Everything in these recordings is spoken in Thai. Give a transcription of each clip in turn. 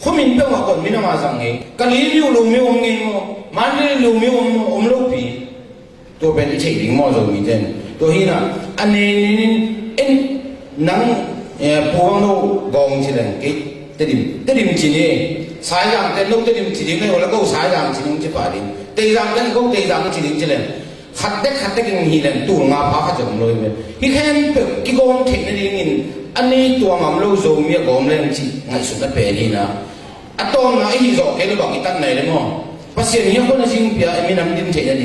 khomin pe wa kon mina ma sang nge kali lu lu mi nge mo man lu mi lo pi to ben che ding mo zo mi den to hi na ane en nang puang no gong chi len ke tedim chi ni sai yang ten no tedim chi ni ne la ko sai yang chi ni chi pa din te yang ten ko te yang chi ni chi len khát cái gì lên tuồng ngã phá phát triển rồi cái khen cái gom thịt này đi anh ấy tuồng ngắm lâu rồi miếng gom lên chỉ ngày xuống đất bể đi nè à tuồng ngã ý rồi cái nó bảo cái tát này đấy mà bác sĩ nhiều con nó xin bia em nằm đêm thịt này đi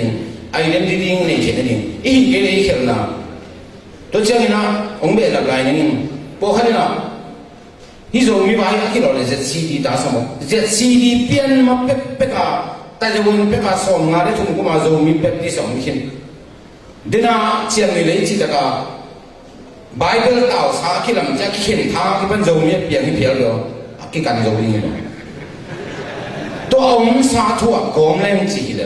ai đêm đi này thịt này đi ý cái này kiểu nào tôi chơi cái nào ông bể là cái này bộ hết nào ý rồi mi bài cái đó là ZCD đã xong ZCD biến mà bếp cả tại vì mình phải có sống ngã để chúng cũng mà dùng mình phải đi sống hiện, đến na chuyện này lấy chỉ là cả Bible tạo sa khi làm chắc khi hiện thang cái bên dùng mình biến cái phiền rồi, cái cần dùng như thế tôi ông sa thua gom lên chỉ là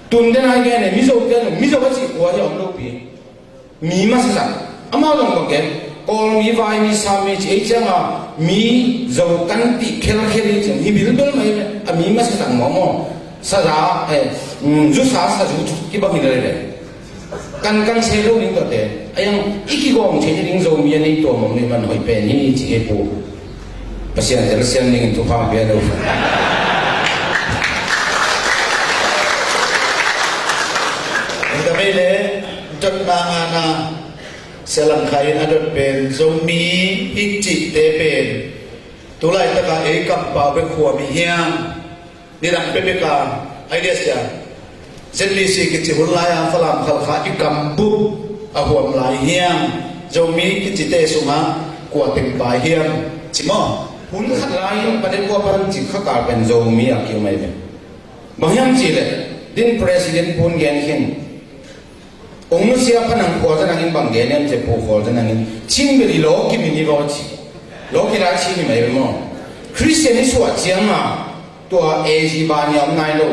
tuần đến hai cái này mi dâu cái gì của ông đâu bị mi mà sao à mà ông bảo cái còn mi vai mi sao mi chỉ chẳng à mi dâu cắn tị khéo đi chẳng mi biết đâu mà à mi mà sao mò sao ra rút sa rút cái bao nhiêu đấy căn xe đâu đến được đấy anh ít cái gom chế đến dâu mi này tổ mông này mình hỏi về như chỉ cái bộ bác sĩ là xem nên tụi họ biết đâu kami le jot mga na selang kay adot pen zombie hikchi te pen tulay ta ka e kam pa be khuwa mi hiang ni ram pe be ka idea sia ZBC ki chi hul lai a falam khal kha ikam bu a huam lai hiang zombie ki chi te suma kwa tem pa hiang chi mo hun khat lai pa de ko pan chi kha ka pen zombie a kyu mai be ba hiang chi le din president pun gen hin ông nó xia phân hàng khó cho năng bằng đèn em sẽ phổ khó cho năng chính vì lỗ cái mình đi vào chỉ lỗ cái đã chỉ mấy mà Christian ấy suy chiang mà tua Asia ba nhóm này đâu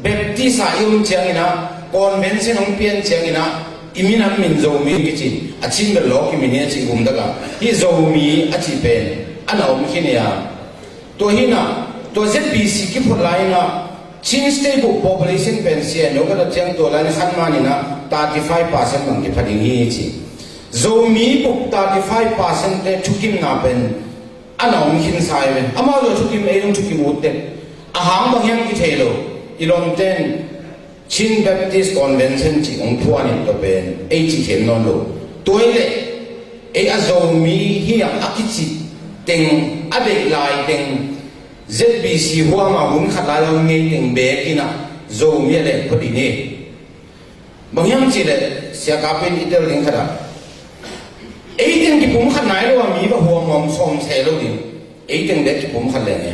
Baptist à yêu chiang ina còn bên trên ông biên chiang ina imin am min dầu mi cái gì à chính vì lỗ cái mình đi chỉ gồm đó cả cái dầu mi à chỉ bên anh ông khi này à tua hi na tua ZBC cái phụ lại na Chin stable population pension no kada chang to lan khan mani na 35% bang ki phading hi chi zomi buk 35% te chukim na pen anong hin sai ben ama lo chukim e long chukim utte ahang bang yang ki thelo ilon ten Chin Baptist Convention chi ong thuan to ben e chi them non lo toile e a zomi hi yang akichi teng ade lai teng ZBC hoa mà muốn khát lại ông nghe tiếng bé kia nào dầu miết này có đi nè bằng nhau chỉ là sẽ cáp bên ít đơn linh khát à ấy tiếng cái bún khát nái đâu mà mi và hoa mỏng xòm xe đâu đi ấy tiếng đấy cái bún khát lẹ này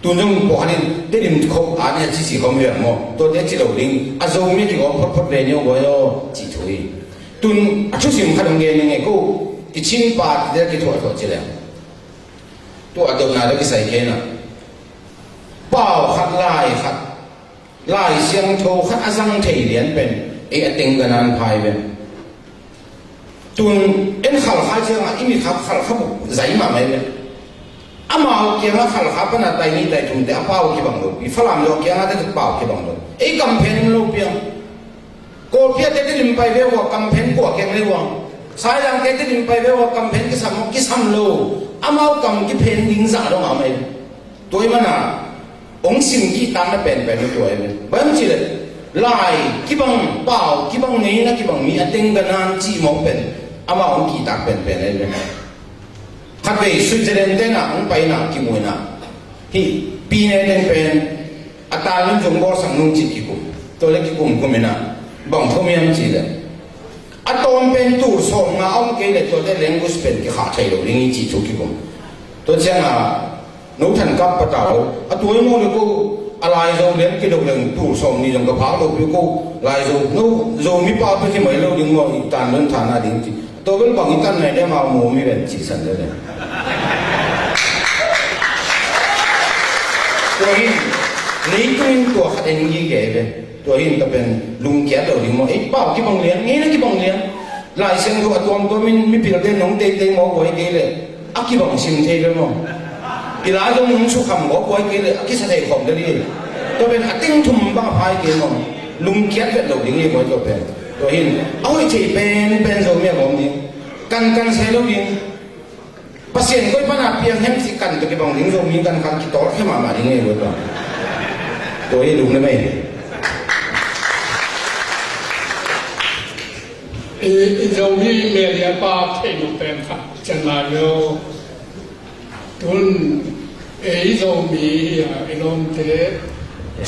tuần trong bộ hành để điểm không anh ấy chỉ không việc mà tôi để chỉ đầu linh à dầu miết thì có phật phật về nhau gọi chỉ thôi tuần chút xíu khát ông nghe này cô cái chín ba để cái thôi chỉ là tôi ở đâu nào cái sai thế nào bao khát lại xiang thô khát azang thầy liền bên ấy tiếng gần an phai bên tuần em khảo khai chưa mà im khảo khảo giấy mà mấy bên ama kia mà khảo khai bên là tay ni tay chúng để bao cái bằng đồ vì phải làm được kia là để bao cái bằng đồ ấy campaign lâu biếng cô kia để tìm bài về hoặc campaign của kia này hoặc sai rằng cái tìm bài về hoặc campaign cái sắm lâu ama cầm cái pen dính giả đâu mà mấy tôi mà na ông xin cái tan nó bền bền tuổi mình bởi vì là lại cái bằng bảo cái bằng này là cái bằng mi anh tiếng gần anh chỉ một bền ama ông kỳ tác bền bền này mình khác về Switzerland thế nào ông bay nào cái mùi nào thì pi này đen bền à ta nên dùng bao sang nung chỉ cái cục tôi lấy cái cục của mình nào bằng thông em chỉ là à tôi bên tủ sòng mà ông cái là tôi lấy language bền cái khá thay đổi linh chỉ chỗ cái cục tôi xem là nấu thành cấp bắt đầu à tuổi mua được cô lại rồi đến cái đầu lần tủ sòng đi trong cái pháo đầu với cô lại rồi nấu rồi mi bao tôi chỉ mấy lâu đừng ngồi tàn lên thàn là đến gì tôi vẫn bằng cái căn này để mà mồm mi vẫn chỉ sẵn rồi tôi lấy cái của hạt anh như vậy về tôi hiện tập bên lùng kéo đầu đi mà ít bao cái bằng liền nghe nó cái bằng liền lại xem tôi tôi mình mi biểu đến nóng tê tê máu với cái này ác cái bằng xin thế đấy mà อีหลาจงมึงสุขำบอกไว้กินเลยกิสเตะของเดี๋ยวนี้ตัวเป็นติ้งทุ่มบ้าพายกินมั้งลุงเกียรติเป็นหลงอย่างนี้ก็ตัวเป็นตัวหินเอาไอ้ที่เป็นโซเมียผมนี่กันเซลล์ยิงภาษาก็ปัญหาเพียงแค่สิกันตัวกี่บางลิงโซมีกันกันกี่ตัวแค่มาอย่างนี้เลยตัวหินลุงได้ไหมเรามีเมียป้าเทนุเป็นค่ะจังหวะเราทุนเรามีลมเท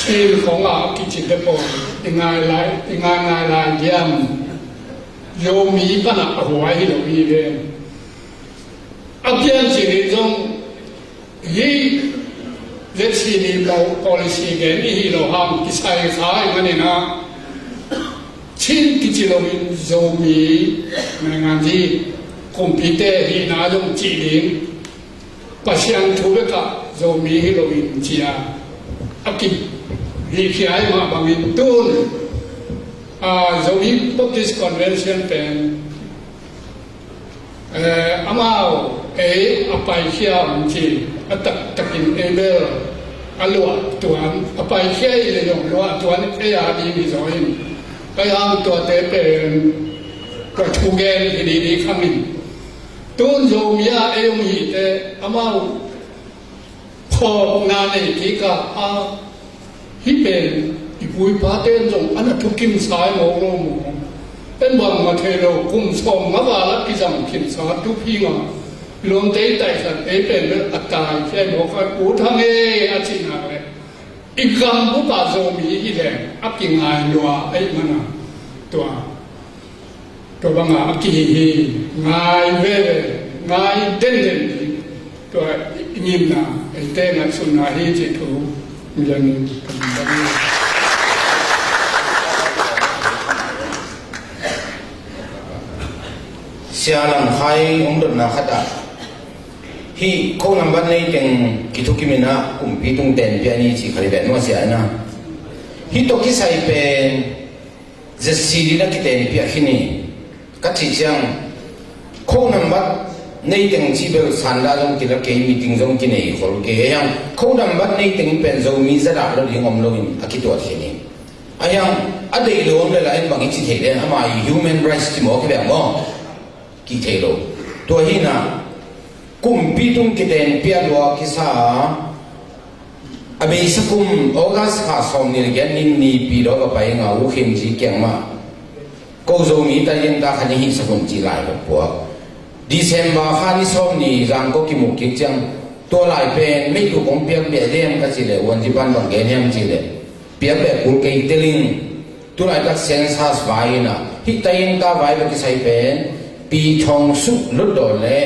ชีวิตของเรากิจเดปองงานไรงานเยี่ยมเรามีปัญหาหัวที่เรามีเองอาเพียงสิ่งที่ต้องยี่เรื่องสิ่งที่เรา policy กันนี่เราห้ามกิจการขายมันเนี่ยนะชิ้นกิจเราเรามีงานที่คอมพิวเตอร์ที่น่าจะจีนปัจจัยทุกข์เรามีเราจีอาอากิรีขี้ไอ้มาบางทีตุนเรามี Buddhist convention เป็นอามาอภัยเชี่ยวจีตะกินเบลอลัวตัวอภัยเชี่ยวเลยยงลัวตัวนี้ดีมีสอยก็ยังตัวเตเป็นก็ถูกแกนที่ดีๆข้างนี้ต้นโยมยามีแต่อามาพอนานเลยที่ก็ฮิเป็นอีบุยพาเต้นจงอันนั้นทุกขิมสายโมโรโมเป็นบางมาเทโลกุมสมมาว่าลักกิจำขิมสายทุกพี่มาลงเตะแต่สัตว์เป็นอัตตาใช่บอกว่าอูทั้งอาชีพอะไรอีกคำผู้ป่าโซมีอีแดงอักกิงไงนัวมันตัวบางอักกิฮีไงเว่ไงเด่นตัวยิมนะเต้นสุนัขที่จิตถูกยังทำได้เสียหลังไทยองค์ดนาขัดฮีเขานำบัตรในเก่งกิทุกิมินะกลุ่มพิทุงเต็นเปียนี่สิขลิเบนว่าเสียนะฮีตกิใส่เป็นจะสีดีนักเต็นเปียที่นี่กัจจิจังเขานำบัตรในเต็งชีเบลสันดาจงกินแล้วเกี่ยมีติงจงกินเองคนเกี่ยยังเขานำบัตรในเต็งเป็นจงมีจะดับเราเลี้ยงอมเราอินอากิตัวที่นี่อายังอดีตเราเนี่ยละเอ็นบางอิจิเทเดนอามา human rights ที่หมอเขาแบบว่ากิเทโลตัวฮีน่ะกุมปีตุงกิเดนเปียลัวกิสาอเมริกุมออกัสข้าสมนี่แกนินนีปีดอกไปงาอุขิมจีเกียงมาโกโซมีตายันตาขันหิสกุลจีไลกับพวกดิเซมบาขันสมนี่รังก็กิมุกิจังตัวลายเป็นไม่ถูกของเปียกเปียเดียมกันจีเลยวันที่บ้านบางแกเนียมจีเลยเปียกแบบกุลเกยเตลิงตัวลายก็เซนซัสไว้น่ะฮิตายันตาไว้แบบที่ใส่เป็นปีทองสุดลุดโดนเลย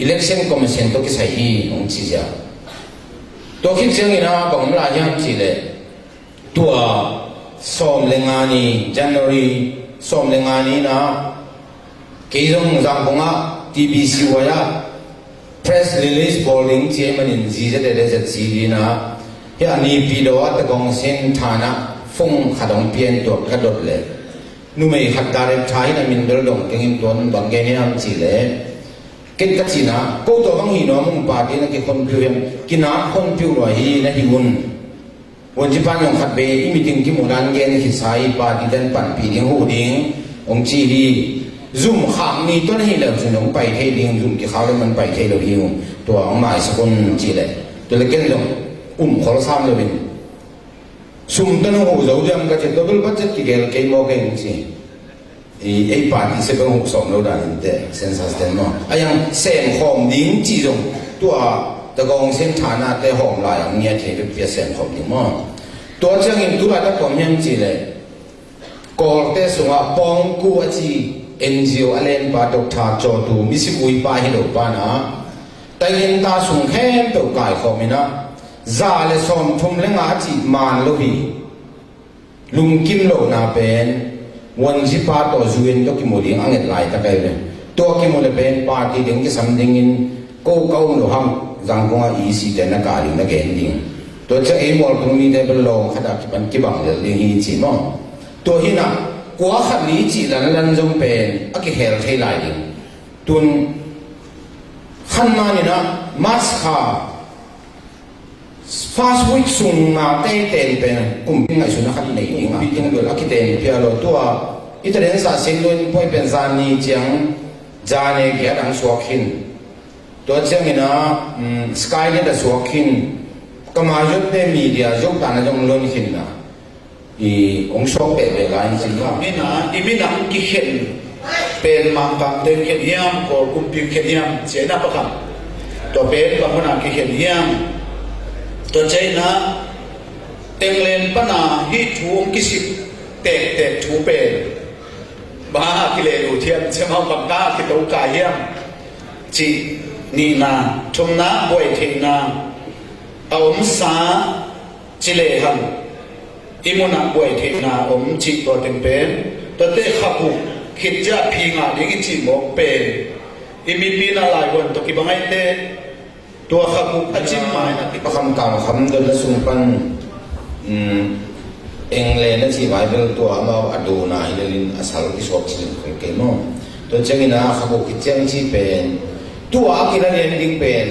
election commission ตัวที่ใส่ฮีองจีเจ้าตัวคิดเสียงนี่นะบอกมันลายยังจีเลยตัวซ้อมเลงานี January ซ้อมเลงานีนะเกี่ยงจังพงอ่ะ TBC วะ press release boarding เจ้ามันอินจีจะได้จะจีดีนะเฮียนี่ปีดว่าตะกงเส้นฐานะฟงขัดองเปลี่ยนตัวกระโดดเลยนู่นไม่ขัดการใช้นะมินเดลดงเก่งตัวนั้นบางแกนี่ทำจีเลยกินกัจจินะกูตัวบางฮีน้องมึงปาร์ตี้นะกินคนพิวยังกินน้ำคนพิวหน่อยฮีนะฮีวุ่นวันที่ปันยองขัดเบย์มีถึงที่หมู่นั้นเกณฑ์ที่ใช้ปาร์ตี้เดินปั่นปีเดียงหูดิ้งองจีดีซุ่มขามนี่ตัวนี้เหล่าส่วนของไปเทดิ้งซุ่มที่เขาเลยมันไปเทเราหิวตัวของหมายสกุลจีเลยตัวเล็กเกินลงขอละซ้ำเลยเป็นซุ่มตัวน้องหูเราจะมันก็จะดับเบิลบัตเจ็ตที่เกลเกย์โมเกงจีไอ้ปาร์ตี้เสเป็นหกสองเราได้เด็กเซนซัสเดนมั้งไอ้ยังเส้นหอมดิ้งจีจงตัวตะกองเส้นฐานะแต่หอมลายอย่างเงี้ยที่เป็นเปียเส้นหอมดิ้งมั้งตัวเจ้าเงินตัวละตะกองยังจีเลยก่อนแต่ส่งว่าปองกูอาจี NGO อะไรนั่นปาดอกทาจอดูมิสิกุยปาฮิโลปานะแต่เงินตาส่งแค่เปล่ากายเขาไม่นะซาเลสอมทุ่มเลงอาจีมานโลบีลุงกิมโลนาเป็นวันที่ปาตัวจูเอ็นก็กิโมดิ้งอังเงินไหลตะไคร้เลยตัวกิโมเลเป็นปาร์ตี้ดิ้งที่สำดิ้งอินกูเก้าหนูห้องจังกงอาอีซีเดนนักการดิ้งนักเอ็นดิ้งตัวเจ้าเอมอลตรงนี้ได้เป็นลงขนาดที่มันกิบังเลยดิ้งฮีจีมั้งตัวหินะกัวขัดนี้จีลันจงเป็นอักเฮลเทไลดิ้งตุนขันมานี่นะ mas kha fast week sung ma te ten pe kum ping ai suna khat nei ni nga ping do la ki ten pia lo tua itaren sa sin lun poi pen zan ni chiang jane ke dang suakhin to chiang ina sky ne da suakhin kama yot pe media jok ta na jong lon hin na i ong sok pe be la in sin ni na imina ki khen pen mang kam den khen yam ko kum ping khen yam che na pa kam to pen ka hona ki khen yam to che na tenglen pa na hi thu ki sik te thu pen ba ki le lu thiam che ma kam ta ki to ka yam chi ni na thum na boy the na om sa chi le ham imuna boy the na om chi to tem pen to te khapu khit ja phi nga ni ki chi mo pen imi pi na lai won to ki bangai te to khapu achim mai na ki kham kam kham do la sung pan England na si Bible to ama adu na ilin asal ki sok chi ke no to changina khabu ki chang chi pen tu akira ending pen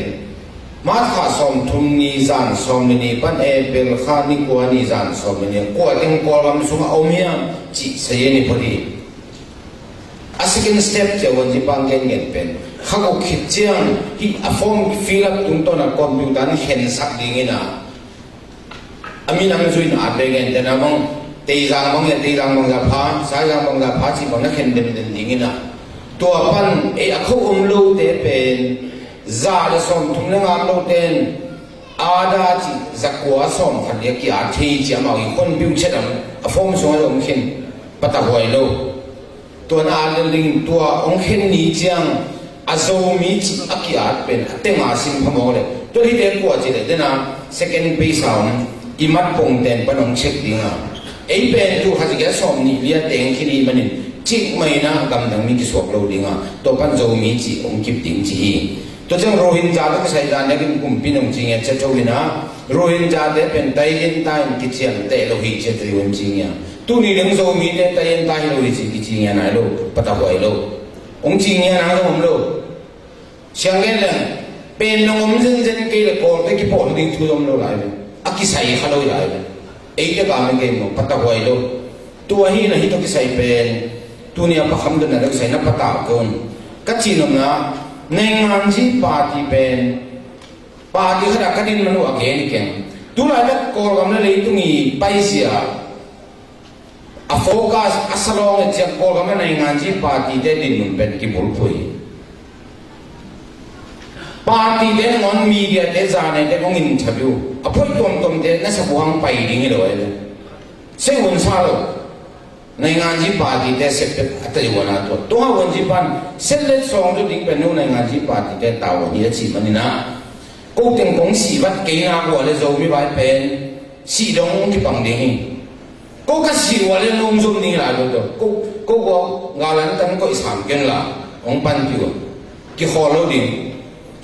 ma kha som thum ni zan som ni pan e bel kha ni ko ni zan som ni ko ting ko lam sung omia chi se ni podi a second step che won ji pang gen gen pen khago khit chiang hi a form fill up tung to na computer ni hen sak ding ina ami nang zui na de gen de na mong te jang mong ya te jang mong ya pha sa jang mong ya pha chi mong na khen dem ding ina to pan e a kho lo te pen za le som thum le ngam lo ten ada chi zakwa som khan ye ki a thi chi ma wi kon biu che dam a form so lo khin pata hoi lo to na le ling to ong khin ni chiang a zo mi chi a ki a pen te ma sim phamo le to hi te ko chi le de na second page sound i mat pong ten panong check dinga ei pen tu ha ji som ni lia teng khini manin chik mai na gam dang mi ki sok lo dinga to pan zo mi chi ong kip ding chi to chang rohingya ka sai dan ne kin kum pinong chi nge che chowina rohingya de pen tai in time ki chiang te lo hi che tri won chi nya tu ni leng zo mi ne tai in tai lo hi chi ki chi nya na lo pata hoi lo ong chi nya na lo om lo siang gen le pen no om zen zen ke le ko te ki po ding thu dom lo lai aki sai kha lo lai ei te ka me ge mo pata hoi lo tu hi na hi to ki sai pen tu ni pa kham de na lo sai na pata kon ka chi nom na Neng manji party pen party khada kadin manu again ken tu la dak ko gam na le tungi paisia a focus asalong e jak ko gam na neng manji party de din nun pen ki bul pui party de on media de zane de ong interview a poi tom de na sa buang pai ding lo ele se won sa lo nai ngan ji party te se pe atai wana to ha won ji pan sellet song du ding pe no nai ngan ji party te ta wa ni chi manina ko teng kong si wat ke na ko le zo mi bai pen si dong ki pang ding ko ka si wa le nom zum ni la lo ko nga lan tan ko isam ken la ong pan pi wa ki kho lo ding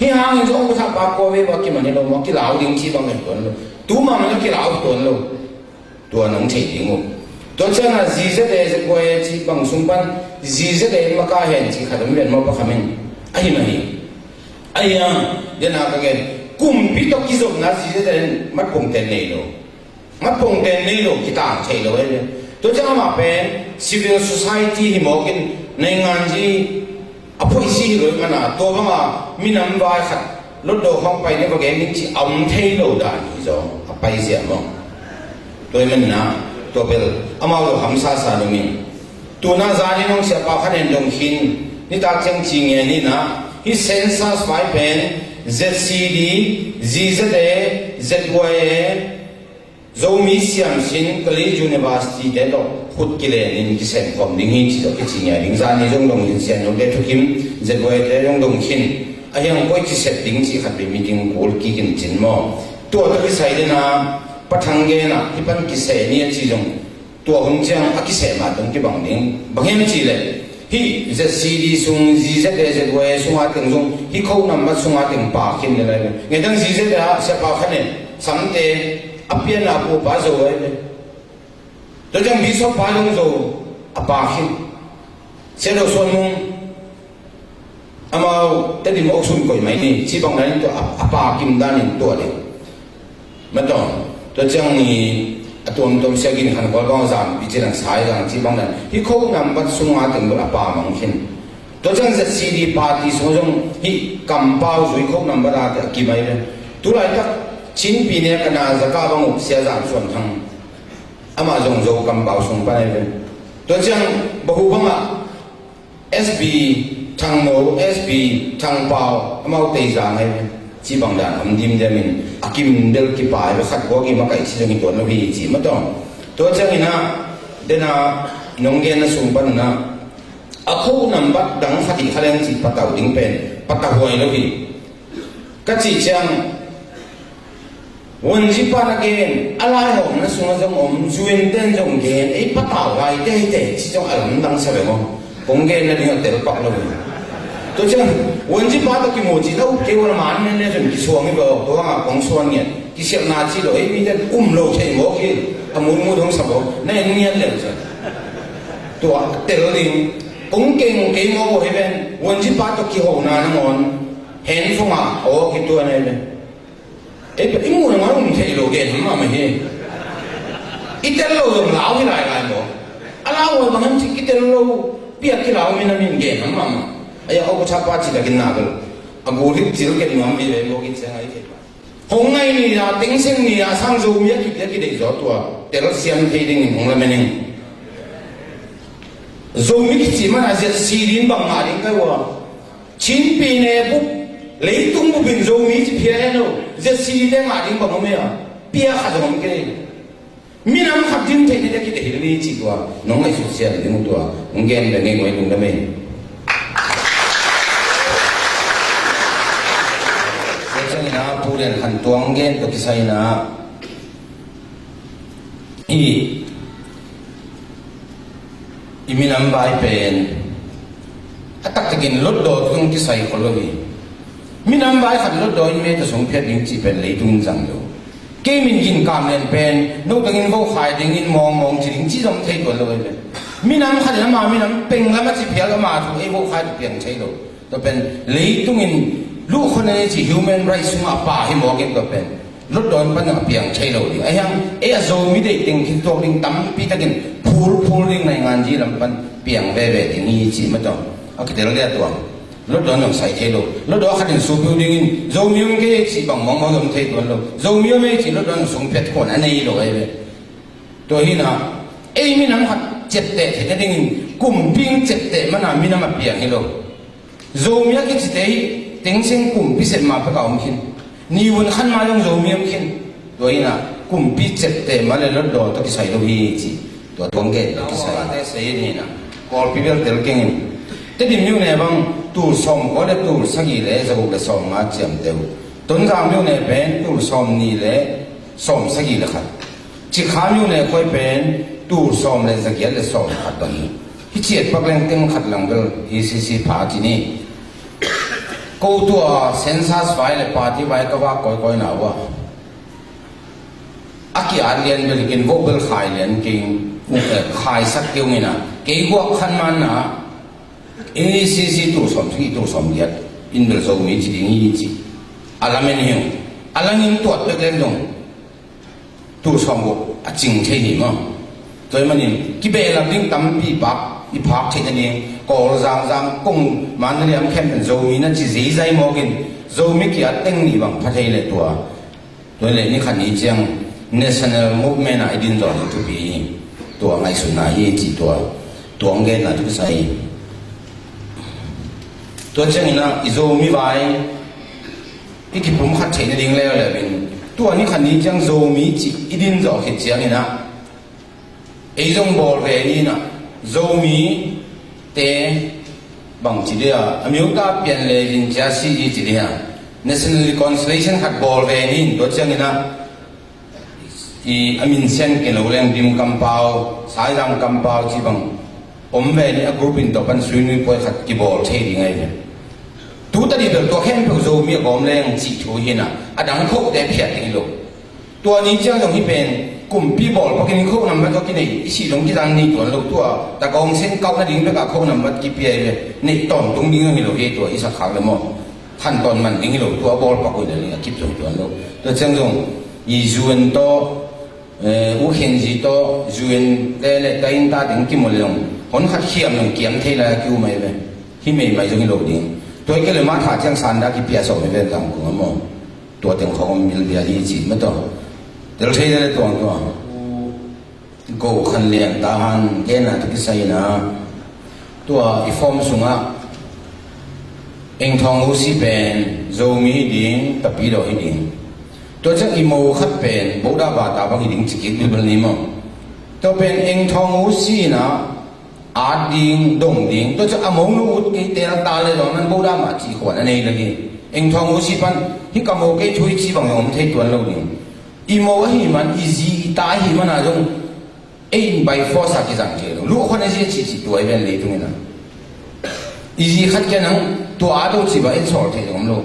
hi hang jo ko tha pa ko we wa ki mani lo mo ki lao ding chi bang ne ton lo tu ma ma ki lao ton lo tu nong chei ding o to chana zize de se ko ye chi bang sung pan zize de ma ka hen chi khadam len mo pa khamin ai ma hi aya de na ka gen kum pi to ki zo na zize de mat pong ten nei lo mat pong ten nei lo ki ta chei lo ye to chana ma pen civil society hi mo kin nei ngan ji a phoi si lo ma na to ba ma mi nam ba khat lo do hong pai ne ba ge min chi am thei lo da ni zo a pai sia mo to men na to bel amalo hamsa sa no mi tu na zani nong sia pa khanen dong hin ni ta chang chi nge ni na hi census by pen ZCD ZZA ZYA zomi siam sin college university de lo khut ki le nin ki sen kom ding hi chi do ki chi nge ding zani jong dong hin sian no de thu kim ZYA de jong dong hin a yang koi ki set ding chi khat be meeting kol ki kin chin mo to to ki sai de na pathang ge na ipan ki se ni chi jong to hong chang a ki se ma dong ki bang ding bang hem chi le hi ZCD sung ZZA sung a teng jong hi khou nam ma sung a teng pa kin le lai nge dang ZZA se pa khane sam te apian na ko ba zo le to jang bi so pa long zo a pa kin se do so mong อามาแต่ดิมอกซุนก่อยไหมนี่ชีบังนั้นตัวอาปากิมดานินตัวเดียวมันต้องตัวจังนี่ตัวเสียกินขันก็ร้องจามพิจารณาสายกันชีบังนั้นที่เขานำบัตรสุงอาถึงตัวอาปามังเห็นตัวจังจะซีดีปาร์ตี้สมมติที่กำเป้าสุยเขานำบัตรอะไรกี่ใบเลยตัวไรก็ชิ้นปีนี้ขนาดจะก้าวบังเสียจามส่วนทั้งอามาจงโจกำเป้าส่งไปเลยตัวจังบหูบังอ่ะ SB ทางโน SB ทางเป้าอามาเตะจางให้ชีบังดานผมดิมเดมินอากิมเดลกิปายไปขัดหัวกิมาไก่ชีจงตัวเราพี่จีมาต้องตัวจังนี่นะเดน่านงเกนส่งปันนะอาคูนำบัตรดังขัดอีกขลังจีปัตตาดิ้งเป็นปัตตาหัวเราพี่ก็จีจังวันที่ปานักเกนอะไรหอมนะส่งจงอมจวนเต้นจงเกนไอ้ปัตตาไว้เต้เต้ที่จงอารมณ์ดังเสร็จมั้งคงเกนนั่นยังเตะปักเราพี่ตัวจังวันที่ปาตะกิโมจิแล้วเกี่ยวกับมันเนี่ยจนกิสวงนี่บอกตัวงาของสวงเนี่ยกิเสียนาจีเลยมีแต่โลใช่หมอกี้อามุนมุดของสาวนั่นเนี่ยเลยจ้ะตัวเตลลิงคงเก่งโง่เห็นเป็นวันที่ปาตะกิโหนานะมอนเห็นฟงอ่ะโอ้กิตัวไหนเป็นเอ้ยอีมูนมันไม่ใช่โลเกนมาไม่เห็นอีเตลโลตรงลาวที่ไหนกันบ่อะไรวะบางทีอีเตลโลเปียกที่ลาวมีน้ำมีเกนมั้งไอ้เอาก็ชักว่าจีตะกินนากันอากูที่จีตะกินมันมีเลยโลกินเสียงไอ้เห็นหงไงนี่นะติ้งเสียงนี่นะสร้างโจมยักษ์ยักษ์เด็กจอตัวแต่เราเสียงที่ดิ้งหงละมันนึงโจมิกจีมันอาจจะซีดินบางมาดิ้งก็ว่าชิ้นปีเนี่ยปุ๊บเลยตุ้งปุ๊บเป็นโจมิกเพี้ยนโน่จะซีดินมาดิ้งบางไม่อะเปียขัดมันก็เลยมีน้ำขัดดิ้งที่เด็กที่เห็นนี่จีตัวน้องไอ้สุดเสียดิ้งตัวหงเกนแต่เงี้ยไม่ดุงละมันนะผู้เรียนขันตัวงเงินตัวกิสัยนะอีมีน้ำใบเป็นตักตะกินลดดอตุงกิสัยคนละวีมีน้ำใบขัดลดดอยเมตสงเพียรดิ้งจีเป็นเลยตุงจังอยู่เกมินกินกามเล่นเป็นนกตะกินเขาขายดิ้งมองจีดิ้งจีจงเทตัวเลยเป็นมีน้ำขัดน้ำมามีน้ำเป็นแล้วมาจีเพียแล้วมาถูกไอ้พวกขายเปลี่ยนใช่หรอตัวเป็นเลยตุงินลูกคนนี้ที่ human rights มาป่าให้หมอเก็บกับเป็นรถโดนปัญหาเปลี่ยนใช่เราดิไอ้ยังไอ้โซมิได้ติงคิดตัวดิงตั้มปีตะกินพูดดิงในงานจีลำปันเปลี่ยนเว่ๆที่นี่จีไม่ต้องเอาคิดเรื่องเรียกตัวรถโดนต้องใส่ใช่เรารถโดนขัดสูบดิงโซมิยังเกี่ยจีบางมองต้องเทตัวเราโซมิยังไม่จีรถโดนส่งเพชรคนอันนี้เราไอ้เว่ตัวนี้นะไอ้มีน้ำขัดเจ็บเตะที่ดิงกลุ่มปิ้งเจ็บเตะมันมีน้ำมาเปลี่ยนให้เราโซมิยังคิดเตะติ้งเสียงกลุ่มพิเศษมาประกอบมินนี่วันขันมายังโจมีมคินตัวนี้นะกลุ่มพิเศษเต็มมาเลยรถดอตัวที่ใส่ตัวฮีจีตัวตรงเกตที่ใส่แต่ใส่นี่นะกอลพิเศษเตลเก่งแต่ดิมยูเนี่ยบางตูสอมก็ได้ตูสักกี่เลยจะบุกได้สอมมาเจียมเดียวต้นรามยูเนี่ยเป็นตูสอมนี่เลยสอมสักกี่เลยครับจิขามยูเนี่ยค่อยเป็นตูสอมเลยสักกี่เลยสอมขัดตัวนี้ที่เจียดปักแรงเต็มขัดหลังเบลECCพาที่นี่กูตัวเซนซัสไฟเลยปาร์ตี้ไว้ก็ว่าก้อยหนาวะอากิอาเลียนเบลกินโวเบลขายเลียนกินขายสักเกี่ยวนี่นะเกี่ยวกับขันมันนะACC ตัวสมที่ตัวสมเดียดอินเบลโซมีจีนี่จีอะไรไม่เนี่ยอะไรนี่ตัวเล็กๆลงตัวสมบุกจริงใช่ไหมมั้งตัวมันนี่กิเบลดิ้งตั้มปีปักอีพักใช่ไหมก็จางกงมันเรียมแค่เป็นโจมีนั่นจีซีใจมอกินโจมีกี่อันเต็งนี่บางพัทยเลยตัวเลยนี่ขันนี้จัง national movement ไอ้ดินดอนทุบีตัวไงสุนัยจีตัวเงินนะทุกสายตัวจังนี่นะอีโจมีไว้ที่คิดผมขัดเฉยในดิ้งแล้วเลยเป็นตัวนี้ขันนี้จังโจมีจีอีดินดอนเห็นจังนี่นะไอ้จงบอลเวนี่นะโจมีแต่บางทีเดียวอเมริกาเปลี่ยนเลยจินจ้าซีจีเดีย national reconciliation ขัดบอลเวนี่ตัวจังนี่นะอีอามินเซนกินเราเลี้ยงดิมกัมเปาสายรำกัมเปาจีบังผมเวนี่กรุ๊ปอินตัวเป็นสุนิพอยขัดกีบอลเท่ยังไงเนี่ยตัวตัดดีแบบตัวแค่เป็นโจมีผมเลี้ยงจีทูหินะอดังโคกได้เพียรที่ลูก ตัวนี้เจ้าตรงที่เป็นกลุ่มปีบอลพวกนี้เขานำมาตัวกินในสิ่งที่ดังนี้ตัวเราตัวแต่กองเส้นเก่านั่นเองแล้วก็เขานำมากี่ปีเลยในตอนตรงนี้เราเอตัวอีสักครั้งเลยมั้งขั้นตอนมันนี่เราตัวบอลปากคนเดียวนี่คิดตัวเราตัวเจ้าตรงอีจูนโตอุเห็นจีโตจูนเล่ได้ยินตาถึงกี่โมงเลยคนขัดเขียมลงเกี่ยมเทละคิวไม่เป็นที่ไม่ตรงนี้เราดีตัวก็เลยมาถ่ายเจ้าสันได้กี่ปีสองไม่เป็นต่างกันมั้งตัวเต็งของมีเรียดีจีไม่ต้องเดี๋ยวใช้ได้ตัวกูขันเลี้ยงตาหันแกน่ะทุกสิ่งนะตัวอีฟอร์มสูงอ่ะเองทองอุสิเป็นโจมีดิ่งตะปีดอยดิ่งตัวจากอีโมขัดเป็นบูดาบาตาบางดิ่งจิกิบิบลนี่มั้งตัวเป็นเองทองอุสินะอาดิ่งดงดิ่งตัวจากอมงนูอุดกิเตระตาเลยตรงนั้นบูดามาจีขวานนี่เลยเองทองอุสิปันฮิกามโมเกช่วยจีบางอย่างมันเทตัวเราดิ่งอีโมหิมันอีจีตาหิมันอะไร1 by 4 สักกี่สังเกตลูกคนนี้ชี้ตัวไอ้เป็นเลยตรงนี้นะอีจีขัดแค่นั้นตัวอาตัวจีบไอ้สอดเท่ของลูก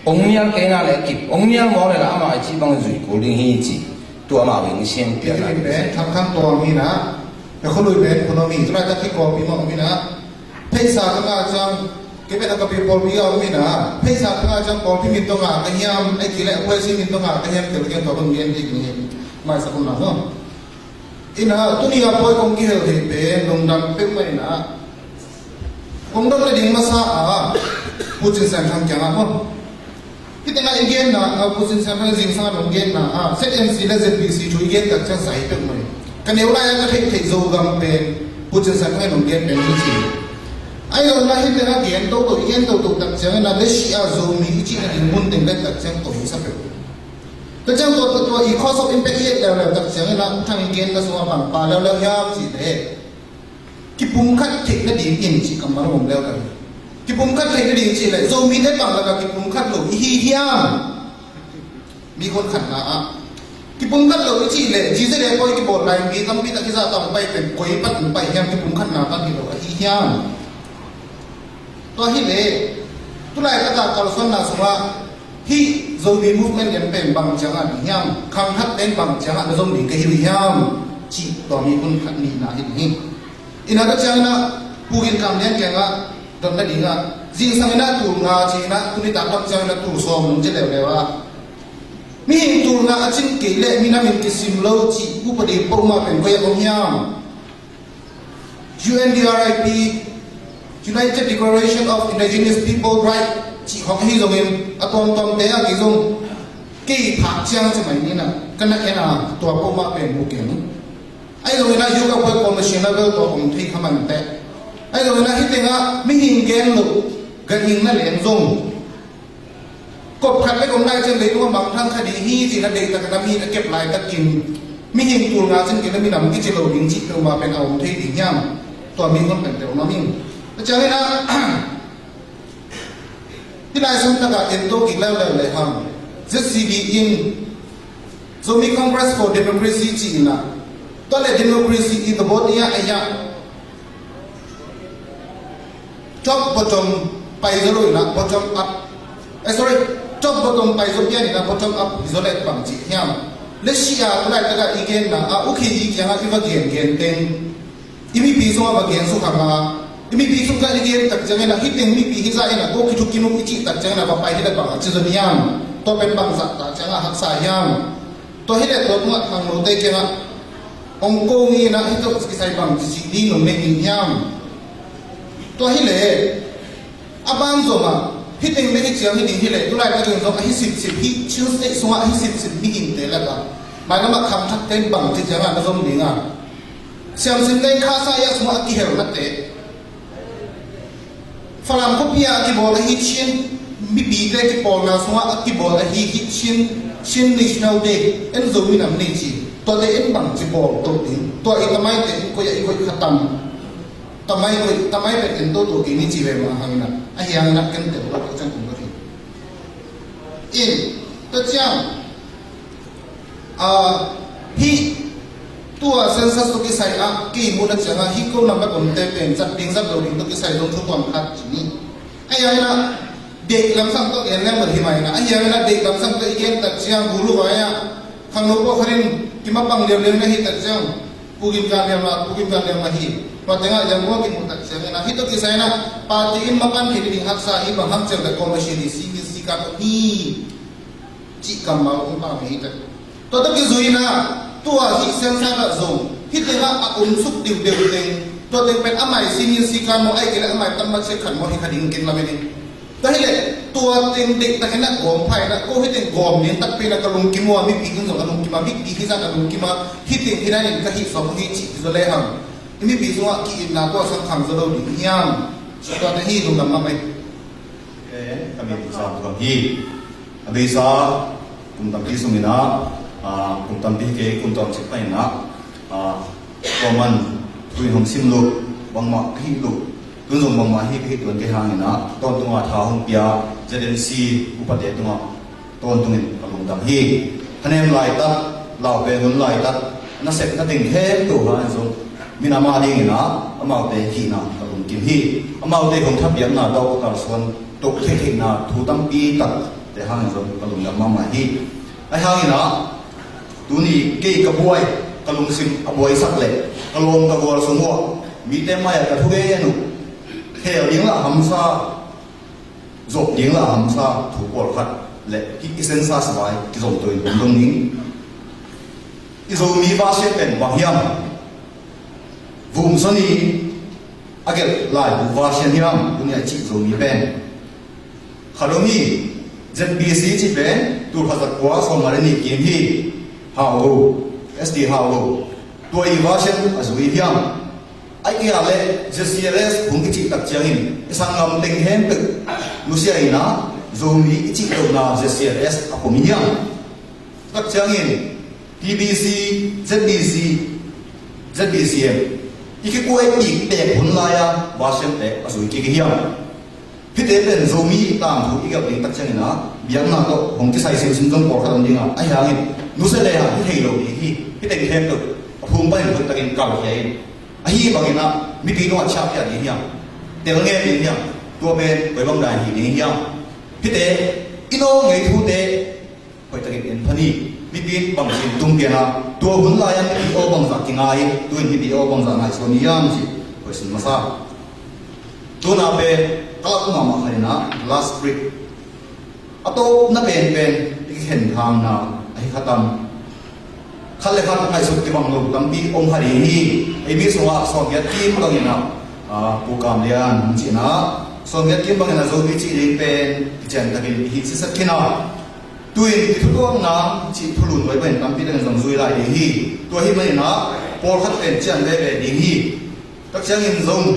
องค์ยังแค่นั้นเลยกิบองค์ยังมองเลยละอามาจีบังจุยกูลิงฮีจีตัวมาเป็นเช่นเดียวกันทำข้างตัวมีนะแต่คนลุยเป็นคนมีตัวจะที่กอปีมองมีนะเพศสัตว์ก็จังเก็บไปทำกับปีปอลปีเอามีนะเพศสัตว์ก็จังปอลปีมีตัวงาแต่ยามไอ้กี่แหล่งเพื่อสิ่งมีตัวงาแต่ยามเกิดเกี่ยวกับเงินที่นี่ไม่สักคนนะเนาะอินะตัวนี้ก็พอยคงเกี่ยวกับเป็นลงดังเป็นไม่นะคงต้องเลยดิ้งมาซาพูดถึงแสงทางจังอ่ะมั้งที่แต่งงานเองนะพูดถึงแสงทางจริงสังลงเองนะเซตเอ็มซีและเซตบีซีช่วยเองกับจังใส่เป็นไม่กันเดี๋ยวได้ก็เทคโจกัมเป็นพูดถึงแสงทางลงเองเป็นจริงไอ้เราได้เห็นแต่ละเกณฑ์ตัวเกณฑ์ตัวตัดจังนะเลชีอาโจมีที่นั่นมุ่งถึงได้ตัดจังตัวสับตัวจังตัวอีข้อสอบอิมแพคเยอะแล้วตัดจังนะทางเกณฑ์ก็สมบัติปาแล้วยามสิเด้ที่ปุ่มคัดเทคนั่นดีอินสิกำมันผมแล้วกันที่ปุ่มคัดเทคนั่นดีสิเลยโจมีได้บังแล้วก็ที่ปุ่มคัดหลงฮีเฮียมมีคนขัดนะที่ปุ่มคัดหลงสิเลยจีเสด็จไปที่โบสถ์ไหนมีตั้งปีตะกี้จะต้องไปเป็นกุยปัดไปเฮียมที่ปุ่มคัดนะตั้งที่เราฮีเฮียมตัวฮีเลยตัวไหนก็จะกล่าวสอนนะสว่าที่โจมี movement ยังเป็นบางจังหวัดเฮียมคำทัดเป็นบางจังหวัดโจมีก็ฮีเฮียมจีตัวมีคนขัดนี่นะที่นี่อินาจังนะผู้กินคำเลี้ยงแกงอ่ะตอนนั้นดีอ่ะจิงสังนะตูงาจีนะคุณนี่ตาบังจังนะตูสอมจะเร็วๆอ่ะมีหินตูงาจิงเกล็ดมีน้ำหินกิสิมโลจีผู้ปฏิบัติมาเป็นก็ยังยาม UNDRIP United Declaration of Indigenous People Right จีของที่ตรงนี้อะตอนเดียวกี่ตรงกี่ผักจังสมัยนี้นะกันนักแค่น่ะตัวพวกมาเป็นบุกเก็ตไอ้ตรงนี้นะยุคกับพวกคอมมิชชั่นแล้วตัวผมที่ขมันแต่ไอ้ตรงนี้นะที่เต็งอ่ะไม่หินเกนหลุดกันหินนั่นเหรียญทรงกบขัดไม่กบได้เช่นเลยว่าบางท่านคดีฮีจีนั่นเด็กแต่ก็มีเก็บลายตะกินไม่หินตัวงาเช่นกันแล้วมีนำที่จะโหลดยิงจิตตัวมาเป็นเอาที่ดิ่งย่ำตัวมีคนเป็นเดี๋ยวน้องมิ่งแล้วจะให้นะที่นายสมศักดิ์เอ็นโตกิแล้วเลยครับ ZCD in Zomi Congress for Democracy จีน่ะตัวเลดิโมคราซีอีตัวบทนี้ไอ้ยาจบปฐมไปจะรู้นะปฐมอัพsorry จบปฐมไปจะยังนะปฐมอัพจะเล็กบางจีเฮียมเลชีอาตัวไหนก็ได้อีกนะโอเคอีกอย่างอีกว่าเกียนเต็งอีมีปีส่งว่าเกียนสุขามาอีมีปีส่งกันเกียนตักจังนะฮิตเต็งมีปีฮิซาเองนะโอ้คิดทุกกินอีกตักจังนะว่าไปที่ได้บางจีจะมียามตัวเป็นบางสัตว์ตักจังหักสายยามตัวที่ได้ตัวมั่วทางโลเตเกนะองค์กงนี่นะที่ต้องสกิสัยบังจีดีนไม่ยินยามตัวที่เล่อาบานโซมาที่เต็งไม่ที่เชียงที่ดีที่เล่ตัวไรก็ถึงต้องให้สิบที่ชื่อเสกสวะให้สิบมีหินเตะแล้วกันหมายถึงว่าคำทักเต็มบังที่จะงานผสมดีงานเสียงสิ่งใดข้าสายสวะกี่เหรอนัดเตะฝรั่งเขาพิจารณาที่บอกให้ฮิตชินมีปีกเลยที่บอกนะสวะที่บอกให้ฮิตชินnational day เอ็นโซมีนำนี่จีตัวเด็กบังจีบอลตัวนี้ตัวอีกทำไมเด็กก็ยังอีกขัดตั้มทำไมเป็นตัวกินนี่จีเวมาหางนั้นไอ้ยังนักกันเดี๋ยวเราจะคุยกันอินตัวเจ้าฮีตัวเซนซัสตัวกิสัยกี่มูลจังฮีก็นำไปคนเตเป็นจัดดิ้งจัดโดดิ้งตัวกิสัยตรงทุกวันพัดจีนี่ไอ้ยังนะเด็กลำสั่งตัวเองแล้วเหมือนที่ไหนนะไอ้ยังนะเด็กลำสั่งตัวเองแต่เชียงกูรู้ไว้ khang no ko kharin kima pang lem lem na hi tak jang pugim kan lem ma hi pa tenga jang ko kin tak jang na hi to ki sai na party in makan ki ding hak sa hi bang ham chang da commercial si ka ni chi kam ma ko pa hi tak to ta ki zuina tua hi sen sa ka zo hi tenga a suk diu diu ding to te pen amai sini si kan mo ai ki la amai tam ma se khan mo hi khading kin la me ni dahil tua ting dik na kena gom pai na ko hiting gom ni tak pe na kalung kimo mi pi kin so kalung kima mi pi kisa kalung kima hiting hina ni ka hi so hi chi zo le ham mi pi so ki na ko sang kham zo do ni yam so to na hi lu lam ma mai kami bisa bagi bisa kuntam pi sumina kuntam pi ke kuntam cepai na koman tui hong sim lu bang ma hi lu tuân dụng bằng máy hi tuân cái hàng này tôn tung à tháo hông bia gia đình si upate tung à tôn tung in kalung dam hi anh em lại tắt lão về huấn lại tắt nó sẽ nó tình thế tụ ha rồi mình làm đi người nó amau để hi na kalung kim hi amau để hồng tháp biển na đâu có xuân tụ thế thì na thu tâm pi tắt để hàng rồi kalung dam mà hi ai hàng nó tu ni cái buai kalung sim buai sắc lệ kalung cái buai xuống mua mi tem mai cả thu về nu theo những là hầm sa dọc những là hầm sa thủ bộ khát lệ cái sen sa sải cái dòng tuổi cũng đông nín cái dòng mi va sẽเป็นbằng hiam vùng sân đi cái lại vùng va sẽ hiam cũng như chỉ dòng mi bên khá đông mi ZBC chỉ bên tu khá giật quá so mà đến kiếm hi hào SD hào tuổi va sẽ ở dưới hiam ai kia lệ JCRS cũng cái chị đặc trưng sang ngầm tình hen tự Lucia ina zoom đi chị đầu nào JCRS ở cùng nhau đặc trưng PBC ZBCM cái cô ấy bị đẹp hôn lại à và xem đẹp ở dưới cái hiểm phía thế bên zoom đi làm thủ cái gặp đặc trưng ina biến nào đó không cái sai sự sinh trong cuộc sống đi nào ai hàng Lucia đây à cái thầy đầu đi cái tình hen tự phun bay một cái tình cầu vậy ai bằng na mi pi no chap ya ni hiam te nge ni hiam tua ben với bang dai hi ni hiam pite ino ngai thu te hoi ta gen phani mi pi bang sin tung ke na tua hun la yan pi o bang za ki ngai tu ni pi o bang za ngai so ni yam ji hoi sin ma sa tu na pe kala ku ma hai na last brick ato na ben ki hen thang na ai khatam khăn lệ khăn ngày sụp cái bằng lục tấm bi ông hari hi ai biết số Soviet team bằng như nào phụ cảm liền chị nó Soviet team bằng như nào rồi chị đến bên chèn ta cái hi sẽ khi nào tôi thì thu công nó chị thu lùn với bên tấm bi đang dòng duy lại để hi tôi hi bên nó Paul khát bên chèn đây về để hi các trang hình dùng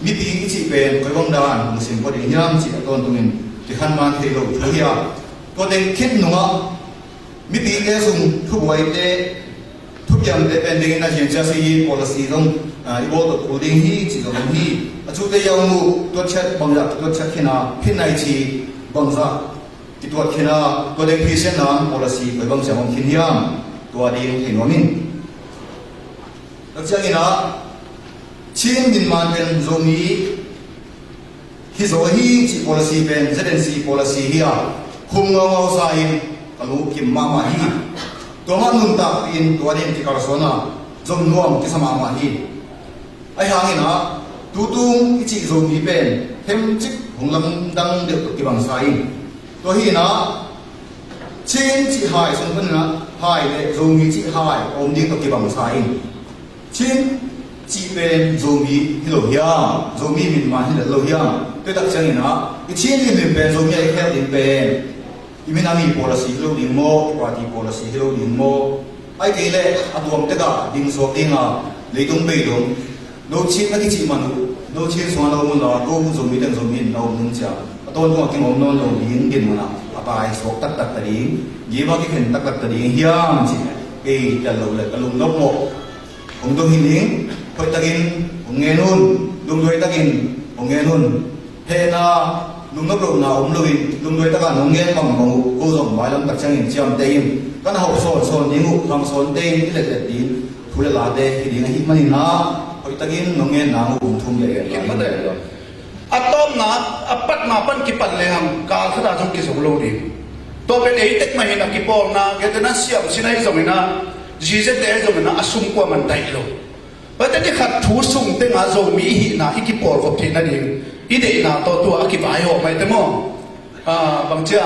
mi tiếng chị bên với bông đàn một xin có để nhám chị tôn tụi mình thì khăn man thì lục thứ hiệp có tên khít nữa mi pi ke sung thu boi te thu piam te pending na hian cha si policy dong I bo to coding hi chi dong hi achu te yang mu to chat bang ja to chat khina phin nai chi bang za ti to khina to de present na policy ko bang ja bang khin hiam to di hi no min tak cha ina chin min man pen zomi hi zo hi chi policy pen ZNC policy hi a khum ngau sai kalu kim mama hi to man nun ta pin to den ki karsona zom nuam ki sama ma hi ai hangina tutung ichi zom hi pen hem chik honglam dang de ki bang sai to hi na chin chi hai song ban na hai le zom hi chi hai om ding to ki bang sai chin chi pen zom hi lo ya zom hi min ma hi lo ya to tak chang ina chin hi min pen zom hi he din pen iminami policy lo ding mo party policy lo ding mo ai ke le atom te ka ding so dinga leitung be dong no chin na ki chi manu no chin so na mo na ko zo mi dang zo min no nung cha aton ko ki ngom no no ding din mo na apai so tak tak ta ding ye ba ki khen tak tak ta ding hiam chi ke ta lo le ka lum no mo ong dong hin ding khoi ta gin ong nge nun dum doi ta gin ong nge nun he na lùng ngấp độ nào ống lùi lùng đuôi ta cả nó nghe bằng bằng cô dòng bài lắm đặc trưng hình chiêm tên các học sồn sồn đi ngủ làm sồn tên cái lệ tín thu lệ lá đê thì đi ngay mà na hội ta kiến nó nghe nào cũng thùng lệ vấn đề atom na apat ma pan ki pat le ham ka khada jong ki so lo di ตัวเป็นเอเต็กมาเห็นนักกีฬานะแกจะน่าเสียมสินะไอ้สมัยนะจีเจเตอร์สมัยนะอาสุ่มกว่ามันไตโลเพราะแต่ที่ขัดถูสุ่มเต็งอาโจมีหินะอีกีฬากับทีนั่นเองอีเดน่ะตัวอากีฬาหอกไม่แต่มั่งบางเจ้า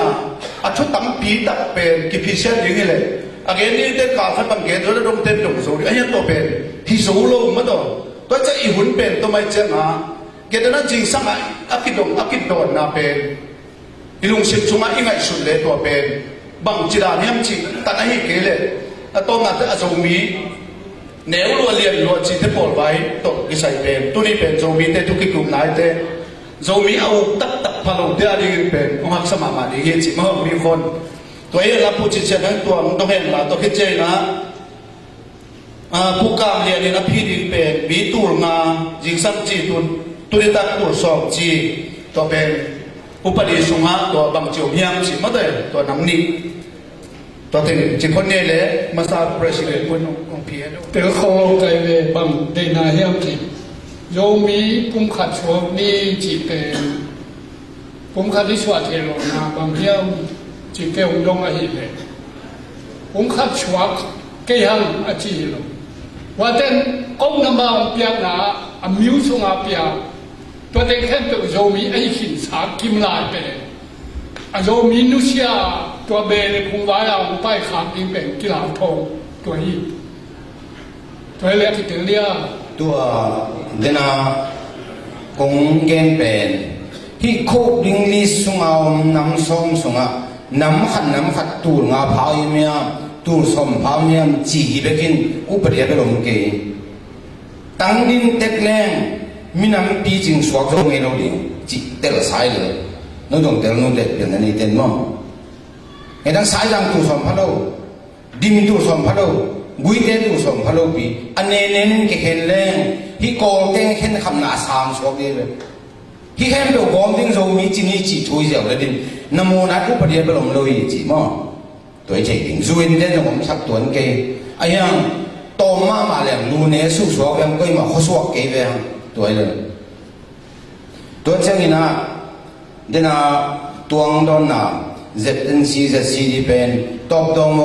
อาชุดตั้งปีตัดเป็นกิพิเศษอย่างนี้เลยอาเกนี่เด็กกาฟันบางเกตเราต้องเต็มตรงสูงไอ้ยังตัวเป็นฮิโซโลมาตัวจะอีหุ่นเป็นตัวไม่เจ้านะเกตนั้นจริงสังไงอากิดอนน่ะเป็นอีลุงเชนชุงอ่ะอีไงสุดเลยตัวเป็นบางจีดานยังจริงแต่ไอ้เกลเลยตัวนั้นอาจจะมีแนวรัวเรียนรัวจีที่ปลอดไว้ตัวกิสัยเป็นตัวนี้เป็นจะมีแต่ทุกกลุ่มไหนแต่จะมีเอาตับพลังเดียร์ดีเป็นของหักสมามาดีเห็นจิมามีคนตัวเองรับผู้จิตเชื่อนั้นตัวต้องเห็นละตัวคิดเจนะผู้กำเรียนนะพี่ดีเป็นมีตัวงาจิงสัมจีตัวนี้ตักตัวสอบจีตัวเป็นอุปนิสัยตัวบางจิ๋วยังจิมาได้ตัวน้ำนี้ตัวถึงจิคนนี้เลยมาสาประสิทธิ์คนของพี่แล้ว เดี๋ยวเขาใจเลยบางเดนาเฮียมจีโยมีปุ่มขัดชัวมีจีเป็นปุ่มขัดที่ชัวเทโลนาบางเฮียมจีเกลยงอาหิเลยปุ่มขัดชัวเกี่ยงอาจีโลว่าแต่ก้มน้ำมันเปียกหนาอมิวชงอาเปียตัวเด็กแค่ตัวโยมีไอ้หินสากิมลายไปเลยโยมีนุเซียตัวเบลคงไว้เอาไปขาดอีเป็นกีฬาทองตัวนี้ตัวเล็กที่ถึงเรียก ตัวเดนาคงเกณฑ์เป็นที่โคกดิ้งลิสุงเอาน้ำส้มสุงอ่ะน้ำขัดตูงาพาวเมียตูส้มพาวเมียจีเบกินอุปเดียไปลงเกยตั้งดินเต็กแรงมีน้ำปีจิงสวกตรงเอโรดิจีเตลสายเลยนู่นตรงเตลนู่นเด็กเป็นนี่เต็มมั่งไอ้ทั้งสายจังตูส้มพะโลดินตูส้มพะโลกุยเตตูส้มพะโลปีอันเน้นเกเห็นแรงที่โกลเก่งเห็นคำนาสามสวกเลยที่เห็นตัวกอมดิ้งโซมีจีนี่จีช่วยเจ้าเลยดินโมนัดอุปเดียไปลงเลยจีมั่งตัวเจ๋งซูอินเดนผมชักตัวนี้ไอ้ยังโตมาแล้วลูเนสู้สวกยังก็มาข้อสวกเกย์ไปตัวเลยตัวเจ้านี่นะเดน่าตัวงดอนน่ะเจ็ดสิบดีเป็นตบตัวโม